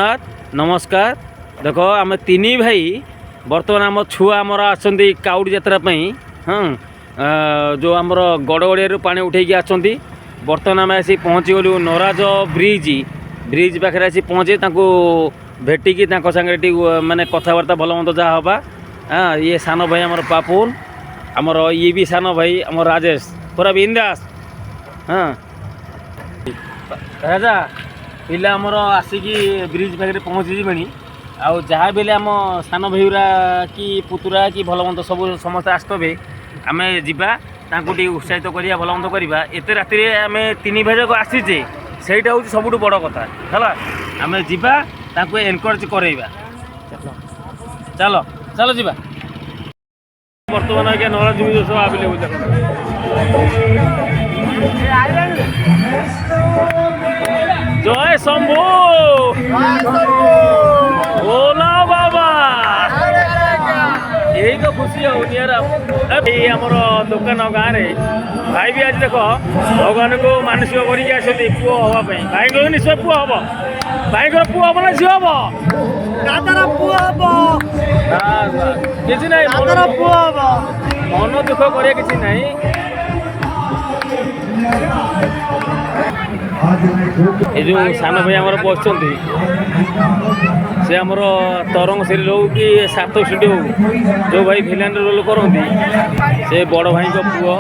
नमस्कार। देख आम तीन भाई बर्तमान आम छुआ आमर आसंदी काउडी यात्रा हाँ जो आमर गड़गड़िया पा उठे आसंदी बर्तमान आम आसी पहुँची गलु नराज ब्रिज पाखे आसी पहुँचे भेटिकी सांगे माने कथबार्ता भल मंद जहाँ हवा। हाँ ये सान भाई आमर पापुन आमर ये भी सान भाई आम राजेश पूरा बिंदास। हाँ राजा पिला आमर आसिकी ब्रिज पाखे पहुँची जीवे आउ जहाँ बेले आम सान भाईरा कि पुतुरा कि भल मंद सब समस्त आसवे आम जावा उत्साहित करिया भल मंद करवा। एत राति आम तीन भाई जाक आसीचे सहीटा हूँ सबुठ बड़ कथा है। आम जावा एनकरेज करवा चलो चलो जी बर्तमान आज्ञा नराज सब आवेलेबल जय शंभु ओला बाबा यही तो खुशी आमर दुकान गाँव में भाई भी आज देख भगवान को मानसिक करके पुओ हाँपाई भाई को निश्चय पुओ हम भाई को पुओ हम ना झी हम किसी ना मन दुख कर किसी ना ये जो सान भाई आमर बस से आमर तरंग सीरियल हो कि सात सीढ़ी हो जो भाई भिलेन रोल करती से बड़ भाई को पुओ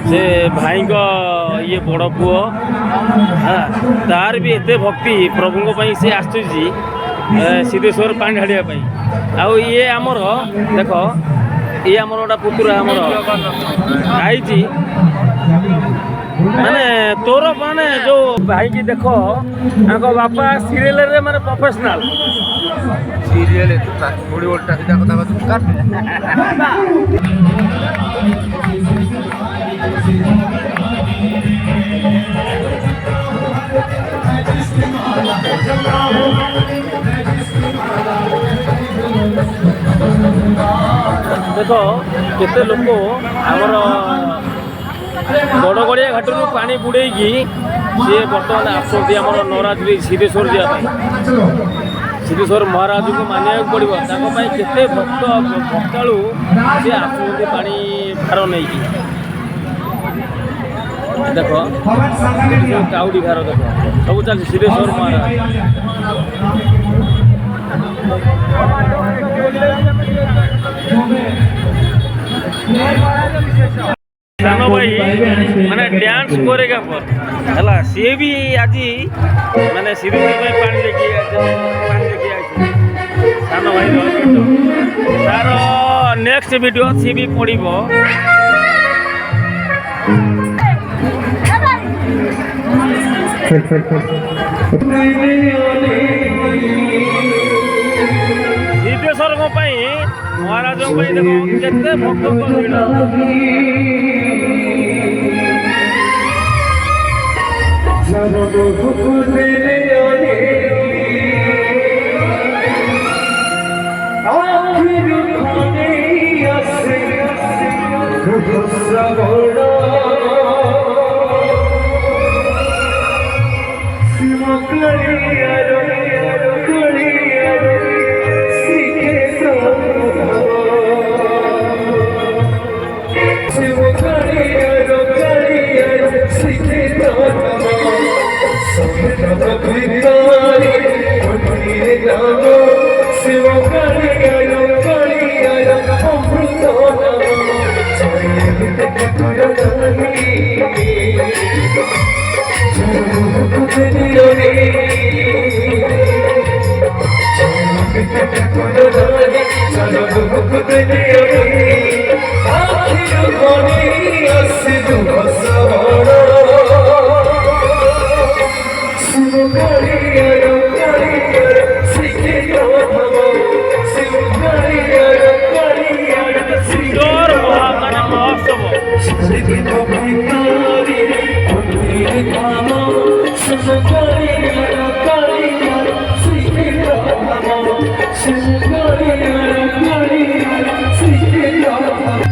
से भाई को ये बड़ पुओ। हाँ तार भी एत भक्ति प्रभु से आसुची सिद्धेश्वर पानी ढाड़ापी आउ ये आमर देख ये आमर गोटा पुतुरा आमर आई माने तोर माने जो भाई की देख बापा सीरियल माने प्रोफेशनल सीरियल थोड़ी उल्टा सीधा कथा देख केते लोक आमर गड़गड़िया घाटू पानी बुड़े सी बर्तमान आसती आम नराज सिद्धेश्वर जावाई सिद्धेश्वर महाराज को मानिया पड़ो केते भक्त भक्तालु सी आसुँच पानी भार नहीं देख काउडी भार देख सब चलती सिद्धेश्वर महाराज सान भाई माने डांस करेगा पर है सी भी आज माने सिद्धेश्वर पानी लेके सान भाई तार नेक्स्ट वीडियो सी भी पड़ो सिद्धेश्वर महाराज देखो भक्त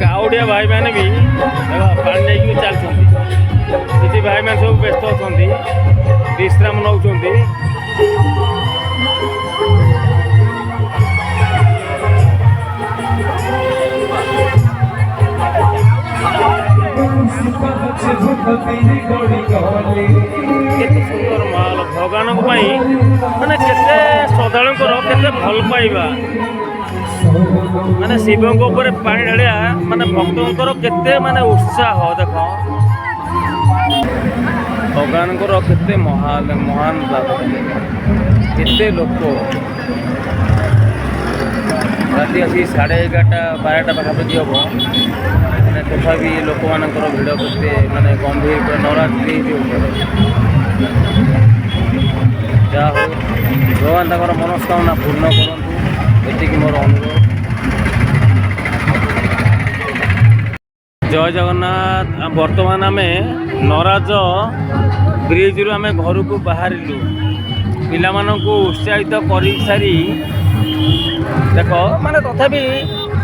काउडिया भाई मैंने भी पानी नहीं चलती किसी भाई मैंने सब व्यस्त अच्छा विश्राम नौ ଭଲ ପାଇବା ମାନେ ଶିବଙ୍କ ଉପରେ ପାଣି ଢାଳିବା ମାନେ ଭକ୍ତଙ୍କର କେତେ ମାନେ ଉତ୍ସାହ ଦେଖ ଭଗବାନଙ୍କର କେତେ ମହାନ ଭାବ କେତେ ଲୋକ ରାତି ଆସି 11:30 12ଟା ପାଖାପାଖି ହେବ ମାନେ ତଥାପି ଲୋକମାନଙ୍କର ଭିଡ଼ କେତେ ମାନେ ଗମ୍ଭୀର ପୁରା ନରାଜ ଉପରେ ଯାହା ହଉ ଭଗବାନ ତାଙ୍କର ମନସ୍କାମନା ପୂର୍ଣ୍ଣ କରନ୍ତୁ ଏତିକି ମୋର ଅନୁରୋଧ। ଜୟ ଜଗନ୍ନାଥ। ବର୍ତ୍ତମାନ ଆମେ ନରାଜ ବ୍ରିଜରୁ ଆମେ ଘରକୁ ବାହାରିଲୁ ପିଲାମାନଙ୍କୁ ଉତ୍ସାହିତ କରିସାରି ଦେଖ ମାନେ ତଥାପି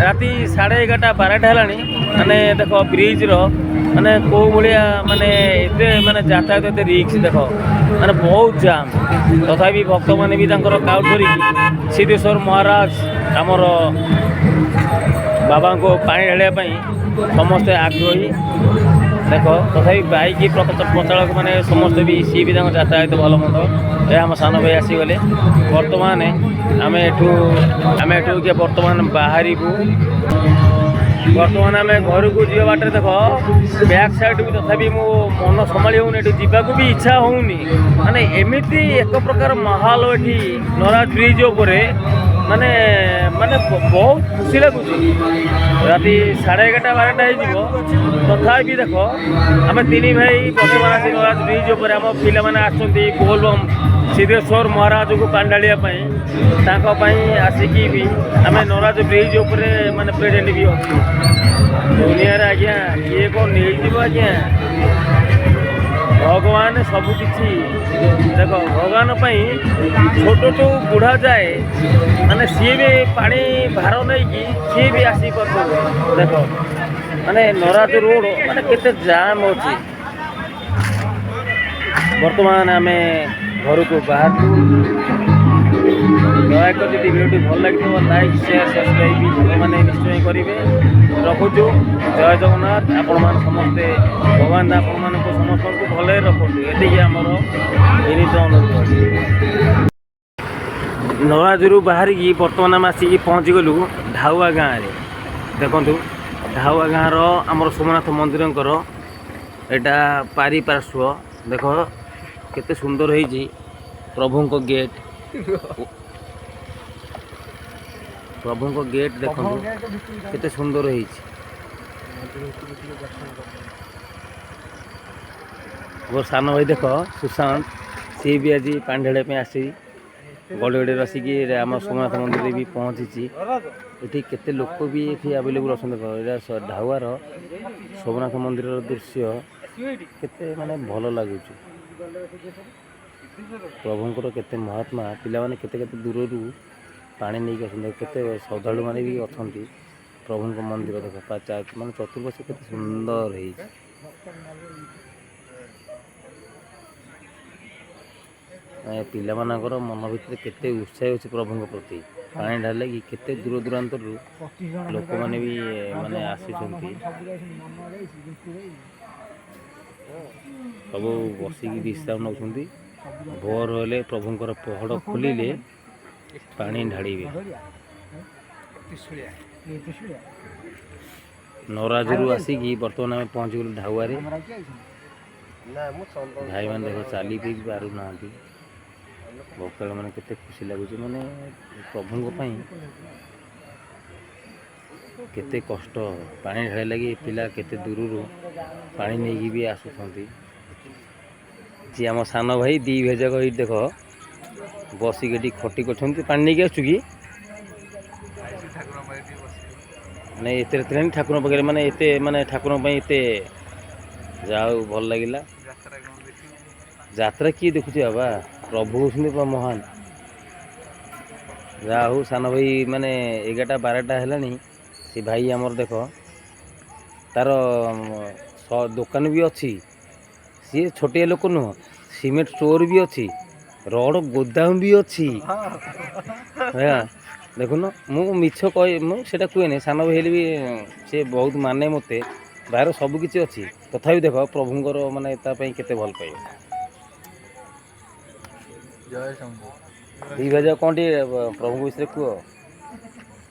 ରାତି 11:30 12ଟା ହେଲାଣି ମାନେ ଦେଖ ବ୍ରିଜର ମାନେ କେଉଁ ଭଳିଆ ମାନେ ଏତେ ମାନେ ଯାତାୟାତ ଏତେ ରିକ୍ସ ଦେଖ ମାନେ ବହୁତ ଜାମ୍ ତଥାପି ଭକ୍ତମାନେ ବି ତାଙ୍କର କାଉଟ ଧରିକି ସିଦ୍ଧେଶ୍ୱର ମହାରାଜ ଆମର ବାବାଙ୍କୁ ପାଣି ଢାଳିବା ପାଇଁ ସମସ୍ତେ ଆଗ୍ରହୀ ଦେଖ ତଥାପି ବାଇକ୍ ପ୍ରଚାଳକ ମାନେ ସମସ୍ତେ ବି ସିଏ ବି ତାଙ୍କ ଯାତାୟାତ ଭଲ ମନ୍ଦ ଏ ଆମ ସାନ ଭାଇ ଆସିଗଲେ ବର୍ତ୍ତମାନ ଆମେ ଏଠୁ ବର୍ତ୍ତମାନ ବାହାରିବୁ ବର୍ତ୍ତମାନ ଆମେ ଘରକୁ ଯିବା ବାଟରେ ଦେଖ ବ୍ୟାକ୍ ସାଇଡ଼୍ ବି ତଥାପି ମୋ ମନ ସମ୍ଭାଳି ହେଉନି ଏଠି ଯିବାକୁ ବି ଇଚ୍ଛା ହେଉନି ମାନେ ଏମିତି ଏକ ପ୍ରକାର ମାହୋଲ ଏଠି ନରାଜ ବ୍ରିଜ୍ ଉପରେ ମାନେ ମାନେ ବହୁତ ଖୁସି ଲାଗୁଛି ରାତି 11:30 12ଟା ହେଇଯିବ ତଥାପି ଦେଖ ଆମେ ତିନି ଭାଇ ବର୍ତ୍ତମାନ ଆସି ନରାଜ ବ୍ରିଜ୍ ଉପରେ ଆମ ପିଲାମାନେ ଆସୁଛନ୍ତି ବୋଲବମ୍ ସିଦ୍ଧେଶ୍ୱର ମହାରାଜକୁ ପାଣି ଢାଳିବା ପାଇଁ ତାଙ୍କ ପାଇଁ ଆସିକି ବି ଆମେ ନରାଜ ବ୍ରିଜ୍ ଉପରେ ମାନେ ପ୍ରେଜେଣ୍ଟ ବି ଅଛୁ ଦୁନିଆରେ ଆଜ୍ଞା କିଏ କ'ଣ ନେଇଯିବ ଆଜ୍ଞା ଭଗବାନ ସବୁକିଛି ଦେଖ ଭଗବାନ ପାଇଁ ଛୋଟଠୁ ବୁଢ଼ା ଯାଏ ମାନେ ସିଏ ବି ପାଣି ଭାର ନେଇକି ସିଏ ବି ଆସିପାରୁଛନ୍ତି ଦେଖ ମାନେ ନରାଜ ରୋଡ଼ ମାନେ କେତେ ଜାମ୍ ଅଛି ବର୍ତ୍ତମାନ ଆମେ ଘରକୁ ବାହାରିଲୁ ଦୟାକରି ଯଦି ଭିଡ଼ିଓଟି ଭଲ ଲାଗିଥିବ ଲାଇକ୍ ସେୟାର ସବସ୍କ୍ରାଇବ୍ ଆପଣମାନେ ନିଶ୍ଚୟ କରିବେ ରଖୁଛୁ ଜୟ ଜଗନ୍ନାଥ ଆପଣମାନେ ସମସ୍ତେ ଭଗବାନ ଆପଣମାନଙ୍କୁ ସମସ୍ତଙ୍କୁ ଭଲରେ ରଖନ୍ତୁ ଏତିକି ଆମର ବିନୀତ ଅନୁରୋଧ। ନରାଜରୁ ବାହାରିକି ବର୍ତ୍ତମାନ ଆମେ ଆସିକି ପହଞ୍ଚିଗଲୁ ଢାଉଆ ଗାଁରେ ଦେଖନ୍ତୁ ଢାଉଆ ଗାଁର ଆମର ସୋମନାଥ ମନ୍ଦିରଙ୍କର ଏଇଟା ପାରିପାର୍ଶ୍ୱ ଦେଖ କେତେ ସୁନ୍ଦର ହେଇଛି ପ୍ରଭୁଙ୍କ ଗେଟ୍ ଦେଖନ୍ତୁ କେତେ ସୁନ୍ଦର ହେଇଛି ମୋର ସାନ ଭାଇ ଦେଖ ସୁଶାନ୍ତ ସିଏ ବି ଆଜି ପାଣି ଢାଳିବା ପାଇଁ ଆସିଛି ଗଡ଼ଗଡ଼ିରେ ଆସିକି ଆମ ସୋମନାଥ ମନ୍ଦିରରେ ବି ପହଞ୍ଚିଛି ଏଠି କେତେ ଲୋକ ବି ଏଠି ଆଭେଲେବୁଲ୍ ଅଛନ୍ତି ଏଇଟା ଢାଉଆର ସୋମନାଥ ମନ୍ଦିରର ଦୃଶ୍ୟ କେତେ ମାନେ ଭଲ ଲାଗୁଛି ପ୍ରଭୁଙ୍କର କେତେ ମହାତ୍ମା ପିଲାମାନେ କେତେ ଦୂରରୁ ପାଣି ନେଇକି ଆସନ୍ତି କେତେ ଶ୍ରଦ୍ଧାଳୁମାନେ ବି ଅଛନ୍ତି ପ୍ରଭୁଙ୍କ ମନ୍ଦିର ଦେଖ ମାନେ ଚତୁର୍ପାର୍ଶ୍ୱ କେତେ ସୁନ୍ଦର ହେଇଛି ପିଲାମାନଙ୍କର ମନ ଭିତରେ କେତେ ଉତ୍ସାହ ଅଛି ପ୍ରଭୁଙ୍କ ପ୍ରତି ପାଣି ଢାଳିଲେ କି କେତେ ଦୂର ଦୂରାନ୍ତରରୁ ଲୋକମାନେ ବି ମାନେ ଆସିଛନ୍ତି ସବୁ ବସିକି ବିଶ୍ରାମ ନେଉଛନ୍ତି ଭୋର ହେଲେ ପ୍ରଭୁଙ୍କର ପହଡ଼ ଖୋଲିଲେ ପାଣି ଢାଳିବେ ନରାଜରୁ ଆସିକି ବର୍ତ୍ତମାନ ଆମେ ପହଞ୍ଚିଗଲୁ ଢାଉଆରେ ଭାଇମାନେ ଦେଖ ଚାଲି ବି ପାରୁନାହାନ୍ତି ଭକ୍ତମାନେ କେତେ ଖୁସି ଲାଗୁଛି ମାନେ ପ୍ରଭୁଙ୍କ ପାଇଁ କେତେ କଷ୍ଟ ପାଣି ଢାଳିବା ଲାଗି ପିଲା କେତେ ଦୂରରୁ ପାଣି ନେଇକି ବି ଆସୁଛନ୍ତି ଯିଏ ଆମ ସାନ ଭାଇ ଦୁଇ ଭେଜକ ଏଇଠି ଦେଖ ବସିକି ଏଠି ଖଟି କରୁଛନ୍ତି ପାଣି ନେଇକି ଆସୁଛୁ କି ମାନେ ଏତେ ରାତିରେ ଠାକୁରଙ୍କ ପାଖରେ ମାନେ ଏତେ ମାନେ ଠାକୁରଙ୍କ ପାଇଁ ଏତେ ଯାହା ହଉ ଭଲ ଲାଗିଲା ଯାତ୍ରା କିଏ ଦେଖୁଛି ବାବା ପ୍ରଭୁ ହେଉଛନ୍ତି ମହାନ ଯାହା ହଉ ସାନ ଭାଇ ମାନେ 11ଟା 12ଟା ହେଲାଣି ସେ ଭାଇ ଆମର ଦେଖ ତାର ଦୋକାନ ବି ଅଛି ସିଏ ଛୋଟିଆ ଲୋକ ନୁହଁ ସିମେଣ୍ଟ ଷ୍ଟୋର ବି ଅଛି ରଡ଼ ଗୋଦାମ ବି ଅଛି ଦେଖୁନ ମୁଁ ମିଛ ମୁଁ ସେଇଟା କୁହେନି ସାନ ଭାଇ ହେଲେ ବି ସେ ବହୁତ ମାନେ ମୋତେ ବାହାର ସବୁ କିଛି ଅଛି ତଥାପି ଦେଖ ପ୍ରଭୁଙ୍କର ମାନେ ତା ପାଇଁ କେତେ ଭଲ ପାଇବ। ଜୟ ଶମ୍ଭୁ। ଦୁଇ ଭାଇ କ'ଣ ଟିକେ ପ୍ରଭୁଙ୍କ ବିଷୟରେ କୁହ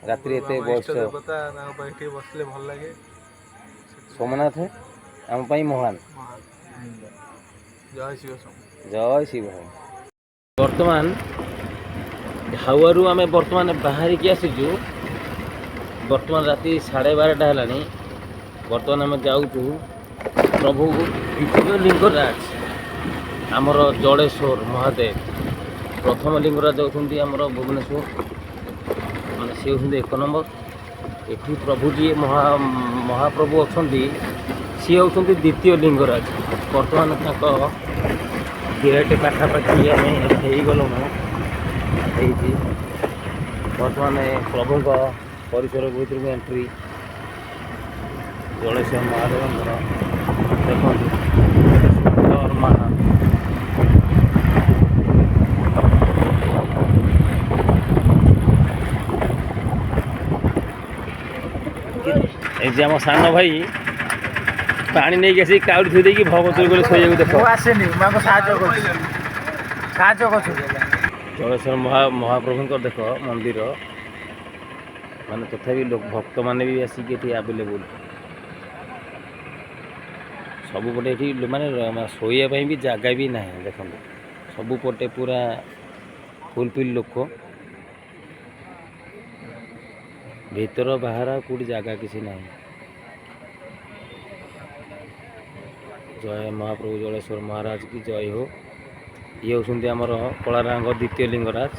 ରାତିରେ ଏତେ ବୟସ ଦେବତା ତାଙ୍କ ପାଇଁ ଟିକେ ବସିଲେ ଭଲ ଲାଗେ। ସୋମନାଥ ଆମ ପାଇଁ ମହାନ। ଜୟ ଶିବ ସମ। ଜୟ ଶିବ। ବର୍ତ୍ତମାନ ଢାଉଆରୁ ଆମେ ବର୍ତ୍ତମାନ ବାହାରିକି ଆସିଛୁ। ବର୍ତ୍ତମାନ ରାତି 12:30 ହେଲାଣି। ବର୍ତ୍ତମାନ ଆମେ ଯାଉଛୁ ପ୍ରଭୁ ଦ୍ୱିତୀୟ ଲିଙ୍ଗରାଜ ଆମର ଜଳେଶ୍ୱର ମହାଦେବ। ପ୍ରଥମ ଲିଙ୍ଗରାଜ ହେଉଛନ୍ତି ଆମର ଭୁବନେଶ୍ୱର, ମାନେ ସେ ହେଉଛନ୍ତି 1 ନମ୍ବର। ଏଠି ପ୍ରଭୁ ଯିଏ ମହାପ୍ରଭୁ ଅଛନ୍ତି ସିଏ ହେଉଛନ୍ତି ଦ୍ୱିତୀୟ ଲିଙ୍ଗରାଜ। ବର୍ତ୍ତମାନ ତାଙ୍କ ଗେଟ୍ ପାଖାପାଖି ଆମେ ହେଇଗଲୁଣୁ ହେଇଛି। ବର୍ତ୍ତମାନ ପ୍ରଭୁଙ୍କ ପରିସର ଭିତରକୁ ଏଣ୍ଟ୍ରି। ଜଳେଶ୍ୱର ମହାଦେବଙ୍କର ଦେଖନ୍ତୁ ସୁନ୍ଦର ମାହା। এই যে আমার ସାନ ଭାଇ ପାଣି ନେଇକି ଆସିକି କାଉଡ଼ି ଥୋଇ ଦେଇକି ଭଗବତୀ ଗଲେ ଶୋଇବାକୁ ଦେଖ। ମୁଁ ଆସିନି, ମୁଁ ଆଙ୍କୁ ସାହାଯ୍ୟ କରୁଛି। ଜଳେଶ୍ୱର ମହାପ୍ରଭୁଙ୍କର ଦେଖ ମନ୍ଦିର, ମାନେ ତଥାପି ଭକ୍ତମାନେ ବି ଆସିକି ଏଠି ଆଭେଲେବୁଲ୍। ସବୁପଟେ ଏଠି ମାନେ ଶୋଇବା ପାଇଁ ବି ଜାଗା ବି ନାହିଁ। ଦେଖନ୍ତୁ ସବୁପଟେ ପୁରା ଫୁଲଫିଲ୍ ଲୋକ, ଭିତର ବାହାର କେଉଁଠି ଜାଗା କିଛି ନାହିଁ। ଜୟ ମହାପ୍ରଭୁ ଜଳେଶ୍ୱର ମହାରାଜ କି ଜୟ ହୋ। ଇଏ ହେଉଛନ୍ତି ଆମର କଳାରାଙ୍କ ଦ୍ୱିତୀୟ ଲିଙ୍ଗରାଜ।